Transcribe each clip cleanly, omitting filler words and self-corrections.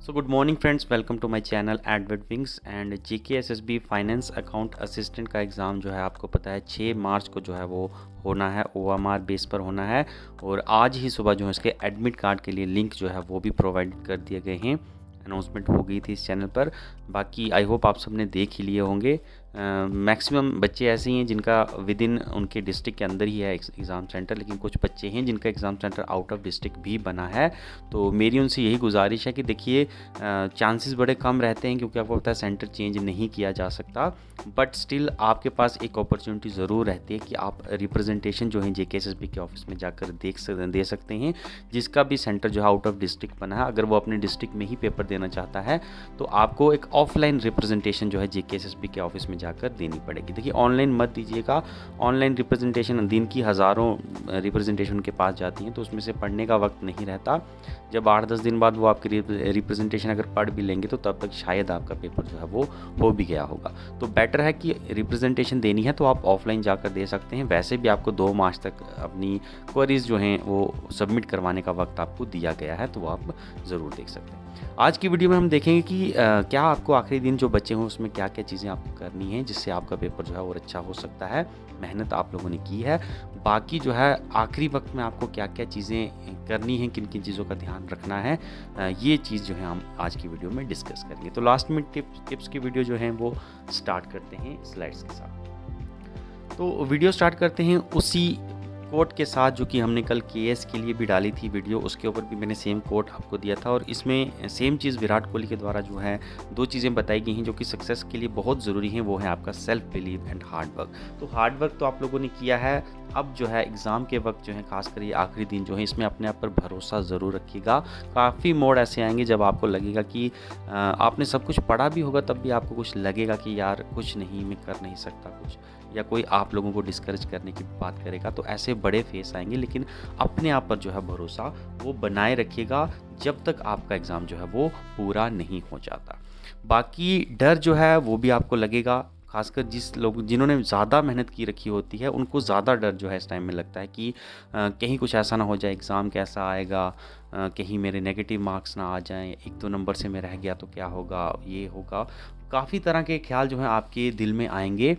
So good morning friends, welcome to my channel Edward Wings and GK SSB finance account assistant का exam जो है आपको पता है 6 मार्च को जो है वो होना है, ओएमआर बेस पर होना है। और आज ही सुबह जो है इसके एडमिट कार्ड के लिए लिंक जो है वो भी प्रोवाइड कर दिए गए हैं। अनाउंसमेंट हो गई थी इस चैनल पर। बाकी आई होप आप सबने देख ही लिए होंगे। मैक्सिमम बच्चे ऐसे ही हैं जिनका विद इन उनके डिस्ट्रिक्ट के अंदर ही है एग्ज़ाम सेंटर, लेकिन कुछ बच्चे हैं जिनका exam centre out of district भी बना है। तो मेरी उनसे यही गुजारिश है कि देखिए, चांसेस बड़े कम रहते हैं क्योंकि आपको पता है सेंटर चेंज नहीं किया जा सकता, बट स्टिल आपके पास एक अपॉर्चुनिटी ज़रूर रहती है कि आप रिप्रेजेंटेशन जो है जेकेएसएसबी के ऑफिस में जाकर दे सकते हैं। जिसका भी सेंटर जो है आउट ऑफ डिस्ट्रिक्ट बना है, अगर वो अपने डिस्ट्रिक्ट में ही पेपर देना चाहता है तो आपको एक ऑफलाइन रिप्रेजेंटेशन जो है जेकेएसएसबी के ऑफिस में जाकर देनी पड़ेगी। देखिए, ऑनलाइन मत दीजिएगा। ऑनलाइन रिप्रेजेंटेशन दिन की हज़ारों रिप्रेजेंटेशन के पास जाती हैं, तो उसमें से पढ़ने का वक्त नहीं रहता। जब 8-10 दिन बाद वो आपकी रिप्रेजेंटेशन अगर पढ़ भी लेंगे तो तब तक शायद आपका पेपर जो है वो हो भी गया होगा। तो बेटर है कि रिप्रेजेंटेशन देनी है तो आप ऑफलाइन जाकर दे सकते हैं। वैसे भी आपको 2 मार्च तक अपनी क्वेरीज जो हैं वो सबमिट करवाने का वक्त आपको दिया गया है, तो वो आप ज़रूर देख सकते हैं। आज की वीडियो में हम देखेंगे कि क्या आपको आखिरी दिन जो बचे हों उसमें क्या क्या चीज़ें आपको करनी हैं जिससे आपका पेपर जो है और अच्छा हो सकता है। मेहनत आप लोगों ने की है, बाकी जो है आखिरी वक्त में आपको क्या क्या चीज़ें करनी हैं, किन किन चीज़ों का ध्यान रखना है, ये चीज़ जो है हम आज की वीडियो में डिस्कस करेंगे। तो लास्ट में टिप्स की वीडियो जो है वो स्टार्ट करते हैं स्लाइड्स के साथ। तो वीडियो स्टार्ट करते हैं उसी कोट के साथ जो कि हमने कल केएस के लिए भी डाली थी वीडियो, उसके ऊपर भी मैंने सेम कोट आपको दिया था। और इसमें सेम चीज़ विराट कोहली के द्वारा जो है 2 चीज़ें बताई गई हैं जो कि सक्सेस के लिए बहुत ज़रूरी हैं। वो है आपका self believe and hard work. तो हार्ड वर्क तो आप लोगों ने किया है, अब जो है एग्ज़ाम के वक्त जो है खासकर ये आखिरी दिन जो है इसमें अपने आप पर भरोसा ज़रूर रखिएगा। काफ़ी मोड़ ऐसे आएंगे जब आपको लगेगा कि आपने सब कुछ पढ़ा भी होगा तब भी आपको कुछ लगेगा कि यार कुछ नहीं, मैं कर नहीं सकता कुछ, या कोई आप लोगों को डिस्करेज करने की बात करेगा। तो ऐसे बड़े फेस आएंगे, लेकिन अपने आप पर जो है भरोसा वो बनाए रखिएगा जब तक आपका एग्ज़ाम जो है वो पूरा नहीं हो जाता। बाकी डर जो है वो भी आपको लगेगा, खासकर जिन्होंने ज़्यादा मेहनत की रखी होती है उनको ज़्यादा डर जो है इस टाइम में लगता है कि कहीं कुछ ऐसा ना हो जाए, एग्ज़ाम कैसा आएगा, कहीं मेरे नेगेटिव मार्क्स ना आ जाएं, 1-2 नंबर से मैं रह गया तो क्या होगा, ये होगा। काफ़ी तरह के ख्याल जो हैं आपके दिल में आएंगे,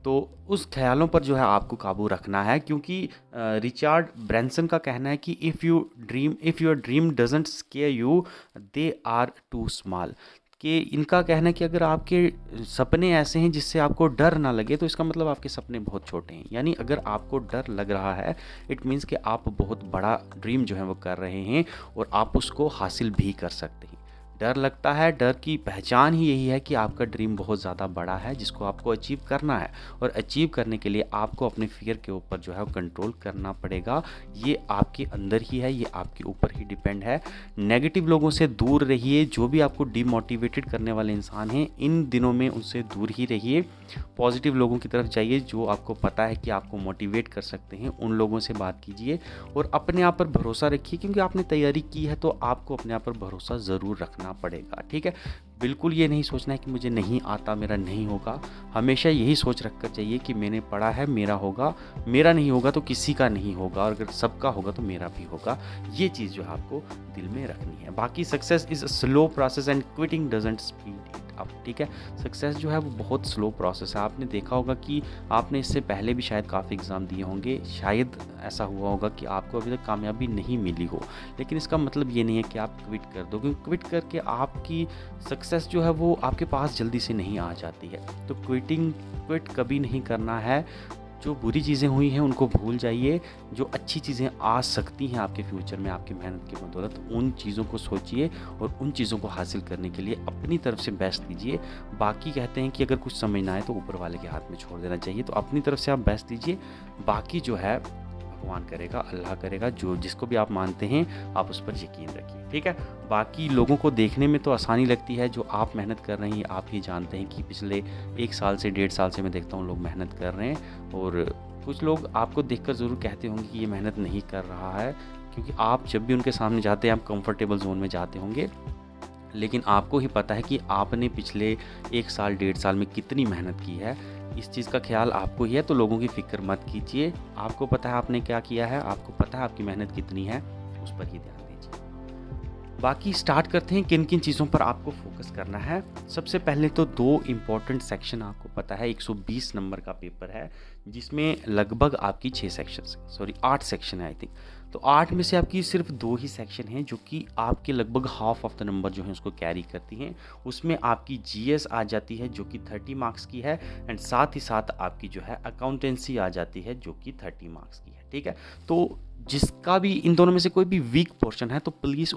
तो उस ख्यालों पर जो है आपको काबू रखना है, क्योंकि रिचर्ड ब्रैंसन का कहना है कि if your dream doesn't scare you, they are too small. कि इनका कहना है कि अगर आपके सपने ऐसे हैं जिससे आपको डर ना लगे तो इसका मतलब आपके सपने बहुत छोटे हैं। यानी अगर आपको डर लग रहा है, इट मीन्स कि आप बहुत बड़ा ड्रीम जो है वो कर रहे हैं और आप उसको हासिल भी कर सकते हैं। डर लगता है, डर की पहचान ही यही है कि आपका ड्रीम बहुत ज़्यादा बड़ा है जिसको आपको अचीव करना है, और अचीव करने के लिए आपको अपने फियर के ऊपर जो है वो कंट्रोल करना पड़ेगा। ये आपके अंदर ही है, ये आपके ऊपर ही डिपेंड है। नेगेटिव लोगों से दूर रहिए, जो भी आपको डिमोटिवेटेड करने वाले इंसान हैं इन दिनों में उनसे दूर ही रहिए। पॉजिटिव लोगों की तरफ जाइए जो आपको पता है कि आपको मोटिवेट कर सकते हैं, उन लोगों से बात कीजिए और अपने आप पर भरोसा रखिए, क्योंकि आपने तैयारी की है तो आपको अपने आप पर भरोसा ज़रूर रखना पड़ेगा। ठीक है, बिल्कुल ये नहीं सोचना है कि मुझे नहीं आता, मेरा नहीं होगा। हमेशा यही सोच रखकर चाहिए कि मैंने पढ़ा है, मेरा होगा, मेरा नहीं होगा तो किसी का नहीं होगा, और अगर सबका होगा तो मेरा भी होगा। ये चीज़ जो है आपको दिल में रखनी है। बाकी success is a slow process and quitting doesn't speed it up. ठीक है, सक्सेस जो है वो बहुत स्लो प्रोसेस है। आपने देखा होगा कि आपने इससे पहले भी शायद काफ़ी एग्ज़ाम दिए होंगे, शायद ऐसा हुआ होगा कि आपको अभी तक कामयाबी नहीं मिली हो, लेकिन इसका मतलब ये नहीं है कि आप क्विट कर दो, क्योंकि क्विट करके आपकी सक्सेस जो है वो आपके पास जल्दी से नहीं आ जाती है। तो क्विट कभी नहीं करना है। जो बुरी चीज़ें हुई हैं उनको भूल जाइए, जो अच्छी चीज़ें आ सकती हैं आपके फ्यूचर में आपकी मेहनत की बदौलत, उन चीज़ों को सोचिए और उन चीज़ों को हासिल करने के लिए अपनी तरफ से बेस्ट दीजिए। बाकी कहते हैं कि अगर कुछ समझ ना आए तो ऊपर वाले के हाथ में छोड़ देना चाहिए, तो अपनी तरफ से आप बेस्ट दीजिए। बाकी जो है भगवान करेगा, अल्लाह करेगा, जो जिसको भी आप मानते हैं आप उस पर यकीन रखिए। ठीक है, बाकी लोगों को देखने में तो आसानी लगती है, जो आप मेहनत कर रहे हैं आप ही जानते हैं कि पिछले 1 साल से 1.5 साल से मैं देखता हूँ लोग मेहनत कर रहे हैं, और कुछ लोग आपको देखकर ज़रूर कहते होंगे कि ये मेहनत नहीं कर रहा है, क्योंकि आप जब भी उनके सामने जाते हैं आप कंफर्टेबल जोन में जाते होंगे, लेकिन आपको ही पता है कि आपने पिछले 1 साल 1.5 साल में कितनी मेहनत की है। इस चीज़ का ख्याल आपको ही है, तो लोगों की फ़िक्र मत कीजिए। आपको पता है आपने क्या किया है, आपको पता है आपकी मेहनत कितनी है, उस पर ही ध्यान दीजिए। बाकी स्टार्ट करते हैं किन किन चीज़ों पर आपको फोकस करना है। सबसे पहले तो दो इम्पॉर्टेंट सेक्शन आपको पता है 120 नंबर का पेपर है, जिसमें लगभग आपकी 6 सेक्शन है, सॉरी 8 सेक्शन है आई थिंक। तो 8 में से आपकी सिर्फ 2 ही सेक्शन हैं जो कि आपके लगभग हाफ ऑफ द नंबर जो है उसको कैरी करती हैं। उसमें आपकी जीएस आ जाती है जो कि 30 मार्क्स की है, एंड साथ ही साथ आपकी जो है अकाउंटेंसी आ जाती है जो कि 30 मार्क्स की है। ठीक है, तो जिसका भी इन दोनों में से कोई भी वीक पोर्शन है तो प्लीज़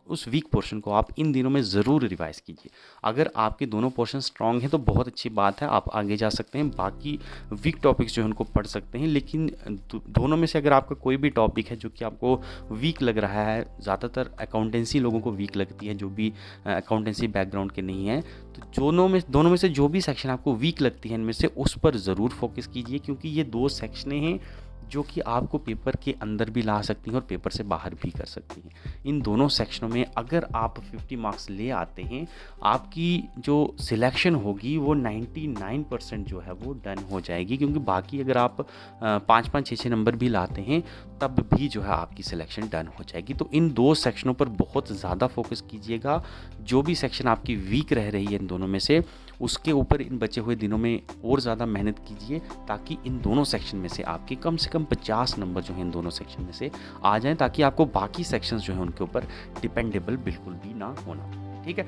उस वीक पोर्शन को आप इन दिनों में ज़रूर रिवाइज़ कीजिए। अगर आपके दोनों पोर्शन स्ट्रांग हैं तो बहुत अच्छी बात है, आप आगे जा सकते हैं, बाकी वीक टॉपिक्स जो है उनको पढ़ सकते हैं। लेकिन दोनों में से अगर आपका कोई भी टॉपिक है जो कि आपको वीक लग रहा है, ज़्यादातर अकाउंटेंसी लोगों को वीक लगती है जो भी अकाउंटेंसी बैकग्राउंड के नहीं हैं, तो दोनों में से जो भी सेक्शन आपको वीक लगती है इनमें से उस पर ज़रूर फोकस कीजिए, क्योंकि ये 2 सेक्शनें हैं जो कि आपको पेपर के अंदर भी ला सकती हैं और पेपर से बाहर भी कर सकती हैं। इन दोनों सेक्शनों में अगर आप 50 मार्क्स ले आते हैं, आपकी जो सिलेक्शन होगी वो 99% जो है वो डन हो जाएगी, क्योंकि बाकी अगर आप 5-5, 6-6 नंबर भी लाते हैं तब भी जो है आपकी सिलेक्शन डन हो जाएगी। तो इन 2 सेक्शनों पर बहुत ज़्यादा फोकस कीजिएगा। जो भी सेक्शन आपकी वीक रह रही है इन दोनों में से, उसके ऊपर इन बचे हुए दिनों में और ज़्यादा मेहनत कीजिए, ताकि इन दोनों सेक्शन में से आपके कम से कम 50 नंबर जो हैं इन दोनों सेक्शन में से आ जाएं, ताकि आपको बाकी सेक्शंस जो हैं उनके ऊपर डिपेंडेबल बिल्कुल भी ना होना। ठीक है,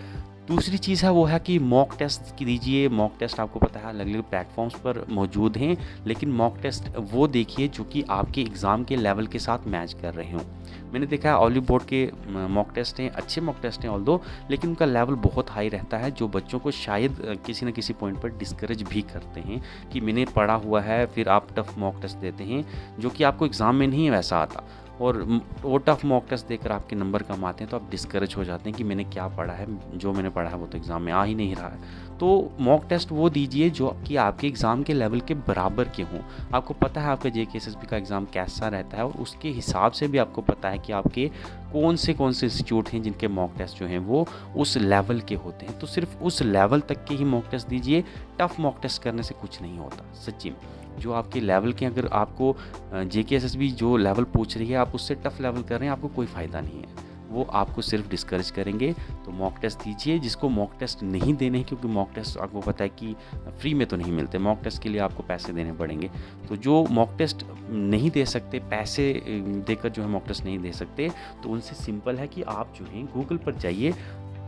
दूसरी चीज़ है वो है कि मॉक टेस्ट दीजिए। मॉक टेस्ट आपको पता है अलग अलग प्लेटफॉर्म्स पर मौजूद हैं, लेकिन मॉक टेस्ट वो देखिए जो कि आपके एग्ज़ाम के लेवल के साथ मैच कर रहे हों। मैंने देखा है ऑलिव बोर्ड के मॉक टेस्ट हैं, अच्छे मॉक टेस्ट हैं ऑल्दो, लेकिन उनका लेवल बहुत हाई रहता है, जो बच्चों को शायद किसी न किसी पॉइंट पर डिस्करेज भी करते हैं कि मैंने पढ़ा हुआ है, फिर आप टफ मॉक टेस्ट देते हैं जो कि आपको एग्ज़ाम में नहीं वैसा आता, और वो टफ मॉक टेस्ट देकर आपके नंबर कम आते हैं, तो आप डिस्करेज हो जाते हैं कि मैंने क्या पढ़ा है, जो मैंने पढ़ा है वो तो एग्ज़ाम में आ ही नहीं रहा है। तो मॉक टेस्ट वो दीजिए जो कि आपके एग्ज़ाम के लेवल के बराबर के हों। आपको पता है आपका जेकेएसएसबी का एग्ज़ाम कैसा रहता है, और उसके हिसाब से भी आपको पता है कि आपके कौन से इंस्टीट्यूट हैं जिनके मॉक टेस्ट जो हैं वो उस लेवल के होते हैं। तो सिर्फ उस लेवल तक के ही मॉक टेस्ट दीजिए। टफ मॉक टेस्ट करने से कुछ नहीं होता सच्ची में। जो आपके लेवल के, अगर आपको जेकेएसएसबी जो लेवल पूछ रही है आप उससे टफ लेवल कर रहे हैं, आपको कोई फ़ायदा नहीं है, वो आपको सिर्फ डिस्करेज करेंगे। तो मॉक टेस्ट दीजिए। जिसको मॉक टेस्ट नहीं देने हैं, क्योंकि मॉक टेस्ट आपको पता है कि फ्री में तो नहीं मिलते, मॉक टेस्ट के लिए आपको पैसे देने पड़ेंगे। तो जो मॉक टेस्ट नहीं दे सकते, पैसे देकर जो है मॉक टेस्ट नहीं दे सकते, तो उनसे सिंपल है कि आप जो है गूगल पर जाइए,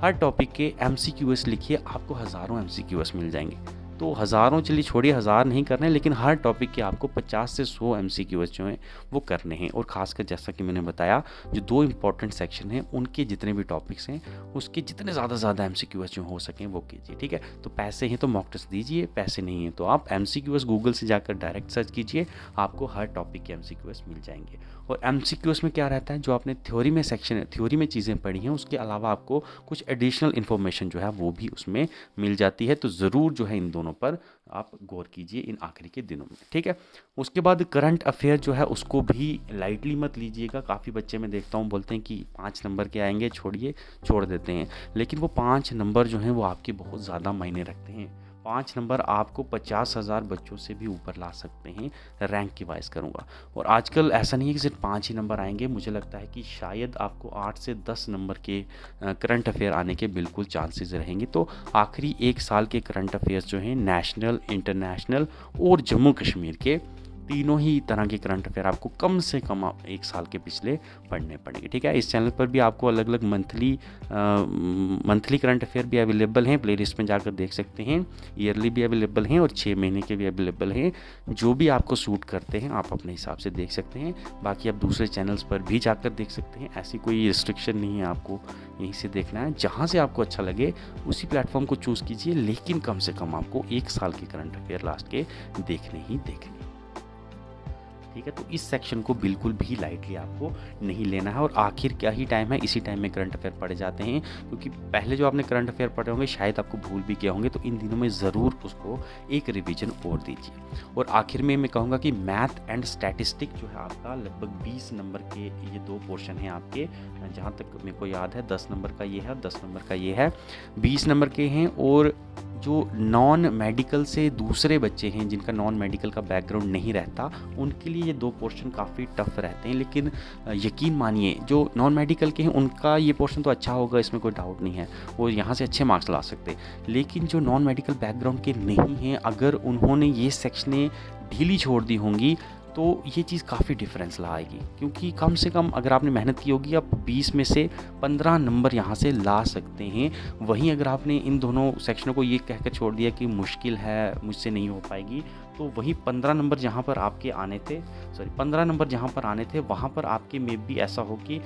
हर टॉपिक के MCQs लिखिए, आपको हज़ारों MCQs मिल जाएंगे। तो हज़ारों, चलिए छोड़िए, 1000 नहीं करने, लेकिन हर टॉपिक के आपको 50 से 100 MCQs जो हैं वो करने हैं। और ख़ासकर जैसा कि मैंने बताया, जो 2 इम्पॉर्टेंट सेक्शन हैं उनके जितने भी टॉपिक्स हैं उसके जितने ज़्यादा MCQs जो हो सकें वो कीजिए। ठीक है, तो पैसे हैं तो मॉक टेस्ट दीजिए, पैसे नहीं हैं तो आप MCQs गूगल से जाकर डायरेक्ट सर्च कीजिए, आपको हर टॉपिक के MCQs मिल जाएंगे। और MCQs में क्या रहता है, जो आपने थ्योरी में चीज़ें पढ़ी हैं उसके अलावा आपको कुछ एडिशनल इन्फॉर्मेशन जो है वो भी उसमें मिल जाती है। तो ज़रूर जो है इन दोनों पर आप गौर कीजिए इन आखिरी के दिनों में। ठीक है, उसके बाद करंट अफेयर जो है उसको भी लाइटली मत लीजिएगा। काफ़ी बच्चे मैं देखता हूँ बोलते हैं कि 5 नंबर के आएंगे, छोड़ देते हैं, लेकिन वो 5 नंबर जो हैं वो आपके बहुत ज़्यादा मायने रखते हैं। 5 नंबर आपको 50,000 बच्चों से भी ऊपर ला सकते हैं, रैंक की वाइज करूँगा। और आजकल ऐसा नहीं है कि सिर्फ 5 ही नंबर आएंगे, मुझे लगता है कि शायद आपको 8 से 10 नंबर के करंट अफेयर आने के बिल्कुल चांसेस रहेंगे। तो आखिरी 1 साल के करंट अफेयर्स जो हैं नेशनल, इंटरनेशनल और जम्मू कश्मीर के, तीनों ही तरह के करंट अफेयर आपको कम से कम 1 साल के पिछले पढ़ने पड़ेंगे। ठीक है, इस चैनल पर भी आपको अलग अलग मंथली करंट अफेयर भी अवेलेबल हैं, प्लेलिस्ट में जाकर देख सकते हैं। ईयरली भी अवेलेबल हैं और 6 महीने के भी अवेलेबल हैं। जो भी आपको सूट करते हैं आप अपने हिसाब से देख सकते हैं। बाकी आप दूसरे चैनल्स पर भी जाकर देख सकते हैं, ऐसी कोई रिस्ट्रिक्शन नहीं है, आपको यहीं से देखना है। जहाँ से आपको अच्छा लगे उसी प्लेटफॉर्म को चूज़ कीजिए, लेकिन कम से कम आपको 1 साल के करंट अफेयर लास्ट के देखने ही देखने। ठीक है, तो इस सेक्शन को बिल्कुल भी लाइटली आपको नहीं लेना है। और आखिर क्या ही टाइम है, इसी टाइम में करंट अफेयर पढ़े जाते हैं, क्योंकि पहले जो आपने करंट अफेयर पढ़े होंगे शायद आपको भूल भी किया होंगे, तो इन दिनों में ज़रूर उसको एक रिवीजन और दीजिए। और आखिर में मैं कहूँगा कि मैथ एंड स्टैटिस्टिक जो है आपका लगभग 20 नंबर के ये 2 पोर्शन हैं आपके, जहाँ तक मेरे को याद है 10 नंबर का ये है और 10 नंबर का ये है, 20 नंबर के हैं। और जो नॉन मेडिकल से दूसरे बच्चे हैं जिनका नॉन मेडिकल का बैकग्राउंड नहीं रहता, उनके लिए ये 2 पोर्शन काफ़ी टफ रहते हैं। लेकिन यकीन मानिए जो नॉन मेडिकल के हैं उनका ये पोर्शन तो अच्छा होगा, इसमें कोई डाउट नहीं है, वो यहाँ से अच्छे मार्क्स ला सकते हैं। लेकिन जो नॉन मेडिकल बैकग्राउंड के नहीं हैं, अगर उन्होंने ये सेक्शनें ढीली छोड़ दी होंगी तो ये चीज़ काफ़ी डिफरेंस ला आएगी। क्योंकि कम से कम अगर आपने मेहनत की होगी, आप 20 में से 15 नंबर यहाँ से ला सकते हैं। वहीं अगर आपने इन दोनों सेक्शनों को ये कहकर छोड़ दिया कि मुश्किल है, मुझसे नहीं हो पाएगी, तो वहीं 15 नंबर जहाँ पर आपके आने थे, 15 नंबर जहाँ पर आने थे वहाँ पर आपके में भी ऐसा हो कि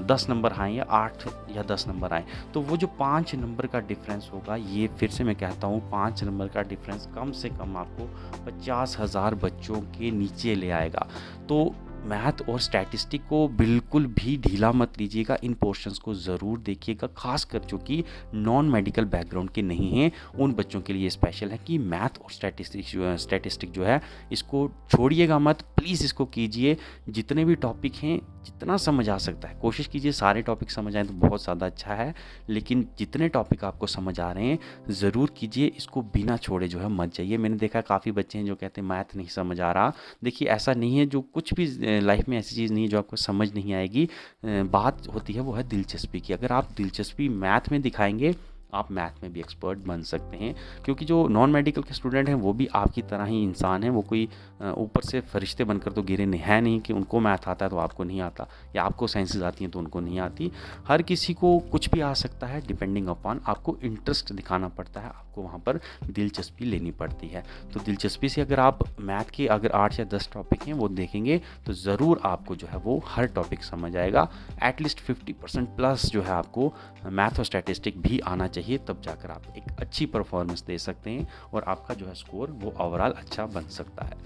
10 नंबर आए या 8 या 10 नंबर आए। तो वो जो 5 नंबर का डिफरेंस होगा, ये फिर से मैं कहता हूँ 5 नंबर का डिफरेंस कम से कम आपको 50,000 बच्चों के नीचे ले आएगा। तो मैथ और स्टैटिस्टिक को बिल्कुल भी ढीला मत लीजिएगा, इन पोर्शंस को ज़रूर देखिएगा, खासकर जो कि नॉन मेडिकल बैकग्राउंड के नहीं हैं उन बच्चों के लिए स्पेशल है कि मैथ और स्टैटिस्टिक जो है इसको छोड़िएगा मत, प्लीज़ इसको कीजिए। जितने भी टॉपिक हैं जितना समझ आ सकता है कोशिश कीजिए सारे टॉपिक समझ आएँ तो बहुत ज़्यादा अच्छा है, लेकिन जितने टॉपिक आपको समझ आ रहे हैं ज़रूर कीजिए, इसको बिना छोड़े जो है मत जाइए। मैंने देखा काफ़ी बच्चे हैं जो कहते हैं मैथ नहीं समझ आ रहा। देखिए ऐसा नहीं है, जो कुछ भी लाइफ में ऐसी चीज़ नहीं है जो आपको समझ नहीं आएगी। बात होती है वो है दिलचस्पी की। अगर आप दिलचस्पी मैथ में दिखाएंगे आप मैथ में भी एक्सपर्ट बन सकते हैं, क्योंकि जो नॉन मेडिकल के स्टूडेंट हैं वो भी आपकी तरह ही इंसान हैं। वो कोई ऊपर से फरिश्ते बनकर तो गिरे है नहीं कि उनको मैथ आता है तो आपको नहीं आता, या आपको साइंसेज आती हैं तो उनको नहीं आती। हर किसी को कुछ भी आ सकता है, डिपेंडिंग अपॉन आपको इंटरेस्ट दिखाना पड़ता है, आपको वहाँ पर दिलचस्पी लेनी पड़ती है। तो दिलचस्पी से अगर आप मैथ के अगर 8 या 10 टॉपिक हैं वो देखेंगे तो ज़रूर आपको जो है वो हर टॉपिक समझ आएगा। एटलीस्ट 50% प्लस जो है आपको मैथ और स्टैटिस्टिक भी आना चाहिए, तब जाकर आप एक अच्छी परफॉर्मेंस दे सकते हैं और आपका जो है स्कोर वो ओवरऑल अच्छा बन सकता है।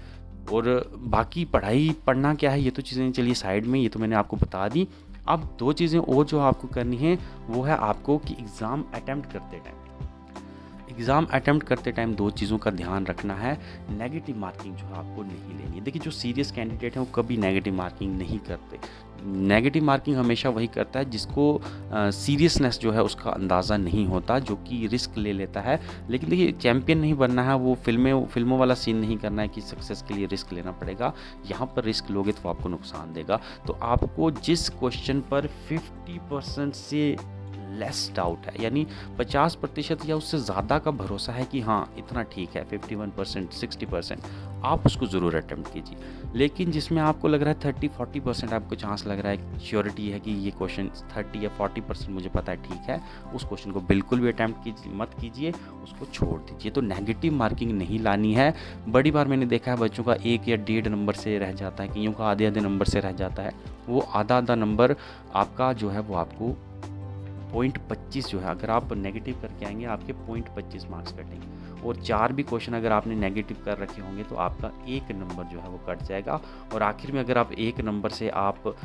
और बाकी पढ़ना क्या है ये तो चीज़ें चलिए साइड में, ये तो मैंने आपको बता दी। अब 2 चीज़ें और जो आपको करनी है वो है आपको कि एग्ज़ाम अटैम्प्ट करते टाइम 2 चीज़ों का ध्यान रखना है। नेगेटिव मार्किंग जो है आपको नहीं लेनी है। देखिए जो सीरियस कैंडिडेट हैं वो कभी नेगेटिव मार्किंग नहीं करते। नेगेटिव मार्किंग हमेशा वही करता है जिसको सीरियसनेस जो है उसका अंदाज़ा नहीं होता, जो कि रिस्क ले लेता है। लेकिन देखिए चैम्पियन नहीं बनना है, वो फिल्मों वाला सीन नहीं करना है कि सक्सेस के लिए रिस्क लेना पड़ेगा। यहाँ पर रिस्क लोगे तो आपको नुकसान देगा। तो आपको जिस क्वेश्चन पर 50% से लेस डाउट है, यानी 50% या उससे ज़्यादा का भरोसा है कि हाँ इतना ठीक है, 51% 60%, आप उसको ज़रूर अटेम्प्ट कीजिए। लेकिन जिसमें आपको लग रहा है 30-40% आपको चांस लग रहा है, श्योरिटी है कि ये क्वेश्चन 30 या 40% मुझे पता है ठीक है, उस क्वेश्चन को बिल्कुल भी अटैम्प्ट मत कीजिए, उसको छोड़ दीजिए। तो नेगेटिव मार्किंग नहीं लानी है। बड़ी बार मैंने देखा है बच्चों का 1 या 1.5 नंबर से रह जाता है, कईयों का आधे नंबर से रह जाता है। वो आधा नंबर आपका जो है वो आपको 0.25 जो है, अगर आप नेगेटिव करके आएंगे आपके 0.25 मार्क्स कटेंगे। और 4 भी क्वेश्चन अगर आपने नेगेटिव कर रखे होंगे तो आपका 1 नंबर जो है वो कट जाएगा। और आखिर में अगर आप 1 नंबर से आप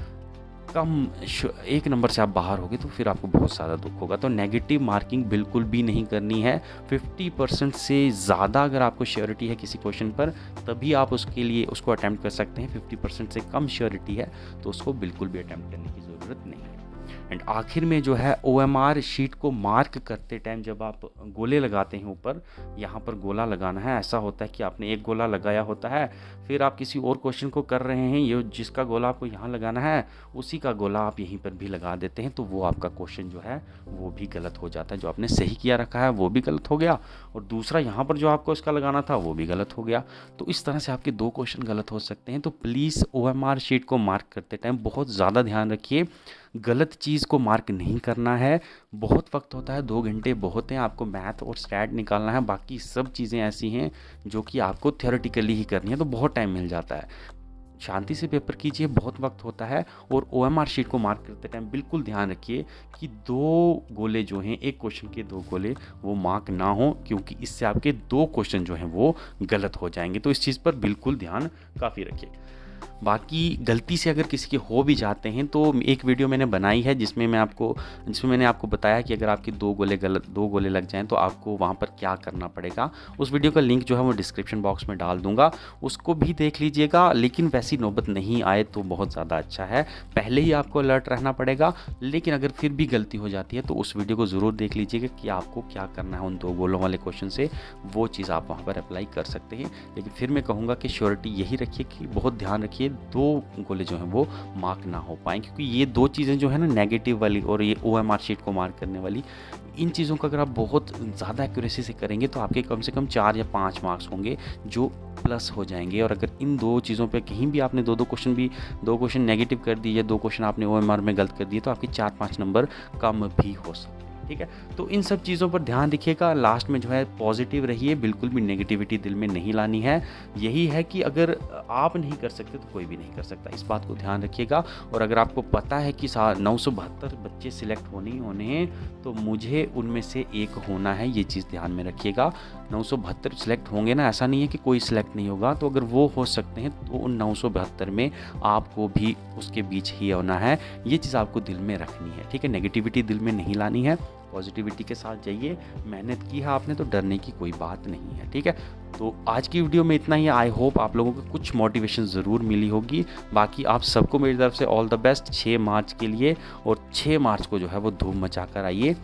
बाहर होगे तो फिर आपको बहुत ज़्यादा दुख होगा। तो नेगेटिव मार्किंग बिल्कुल भी नहीं करनी है। 50% से ज़्यादा अगर आपको श्योरिटी है किसी क्वेश्चन पर तभी आप उसको अटैम्प्ट कर सकते हैं। 50% से कम श्योरिटी है तो उसको बिल्कुल भी अटैम्प्ट करने की ज़रूरत नहीं है। एंड आखिर में जो है OMR शीट को मार्क करते टाइम जब आप गोले लगाते हैं ऊपर, यहाँ पर गोला लगाना है। ऐसा होता है कि आपने एक गोला लगाया होता है, फिर आप किसी और क्वेश्चन को कर रहे हैं, ये जिसका गोला आपको यहाँ लगाना है उसी का गोला आप यहीं पर भी लगा देते हैं, तो वो आपका क्वेश्चन जो है वो भी गलत हो जाता है। जो आपने सही किया रखा है वो भी गलत हो गया और दूसरा यहाँ पर जो आपको इसका लगाना था वो भी गलत हो गया। तो इस तरह से आपके 2 क्वेश्चन गलत हो सकते हैं। तो प्लीज़ OMR शीट को मार्क करते टाइम बहुत ज़्यादा ध्यान रखिए, गलत चीज़ को मार्क नहीं करना है। बहुत वक्त होता है, 2 घंटे बहुत हैं, आपको मैथ और स्टैट निकालना है, बाकी सब चीज़ें ऐसी हैं जो कि आपको थ्योरेटिकली ही करनी है, तो बहुत टाइम मिल जाता है। शांति से पेपर कीजिए, बहुत वक्त होता है। और OMR शीट को मार्क करते टाइम बिल्कुल ध्यान रखिए कि 2 गोले जो हैं, एक क्वेश्चन के 2 गोले वो मार्क ना हो, क्योंकि इससे आपके 2 क्वेश्चन जो हैं वो गलत हो जाएंगे। तो इस चीज़ पर बिल्कुल ध्यान काफ़ी रखिए। बाकी गलती से अगर किसी के हो भी जाते हैं तो एक वीडियो मैंने बनाई है जिसमें मैंने आपको बताया कि अगर आपके 2 गोले लग जाएँ तो आपको वहाँ पर क्या करना पड़ेगा। उस वीडियो का लिंक जो है वो डिस्क्रिप्शन बॉक्स में डाल दूँगा, उसको भी देख लीजिएगा। लेकिन वैसी नौबत नहीं आए तो बहुत ज़्यादा अच्छा है, पहले ही आपको अलर्ट रहना पड़ेगा। लेकिन अगर फिर भी गलती हो जाती है तो उस वीडियो को ज़रूर देख लीजिएगा कि आपको क्या करना है उन 2 गोलों वाले क्वेश्चन से, वो चीज़ आप वहाँ पर अप्लाई कर सकते हैं। लेकिन फिर मैं कहूँगा कि श्योरिटी यही रखिए कि बहुत ध्यान रखिए 2 गोले जो हैं वो मार्क ना हो पाएँ, क्योंकि ये 2 चीज़ें जो है ना नेगेटिव वाली और ये OMR शीट को मार्क करने वाली, इन चीज़ों का अगर आप बहुत ज़्यादा एक्यूरेसी से करेंगे तो आपके कम से कम 4 या 5 मार्क्स होंगे जो प्लस हो जाएंगे। और अगर इन 2 चीज़ों पे कहीं भी आपने 2 क्वेश्चन नेगेटिव कर दिए या 2 क्वेश्चन आपने OMR में गलत कर दिए तो आपके 4-5 नंबर कम भी हो सकते हैं। ठीक है, तो इन सब चीज़ों पर ध्यान रखिएगा। लास्ट में जो है पॉजिटिव रहिए, बिल्कुल भी नेगेटिविटी दिल में नहीं लानी है। यही है कि अगर आप नहीं कर सकते तो कोई भी नहीं कर सकता, इस बात को ध्यान रखिएगा। और अगर आपको पता है कि 972 बच्चे सिलेक्ट होने ही होने हैं तो मुझे उनमें से एक होना है, ये चीज़ ध्यान में रखिएगा। 972 सिलेक्ट होंगे ना, ऐसा नहीं है कि कोई सिलेक्ट नहीं होगा। तो अगर वो हो सकते हैं तो उन 972 में आपको भी उसके बीच ही होना है, ये चीज़ आपको दिल में रखनी है। ठीक है, नेगेटिविटी दिल में नहीं लानी है, पॉजिटिविटी के साथ जाइए। मेहनत की है आपने तो डरने की कोई बात नहीं है। ठीक है, तो आज की वीडियो में इतना ही। आई होप आप लोगों को कुछ मोटिवेशन ज़रूर मिली होगी। बाकी आप सबको मेरी तरफ से ऑल द बेस्ट 6 मार्च के लिए। और 6 मार्च को जो है वो धूम मचा कर आइए।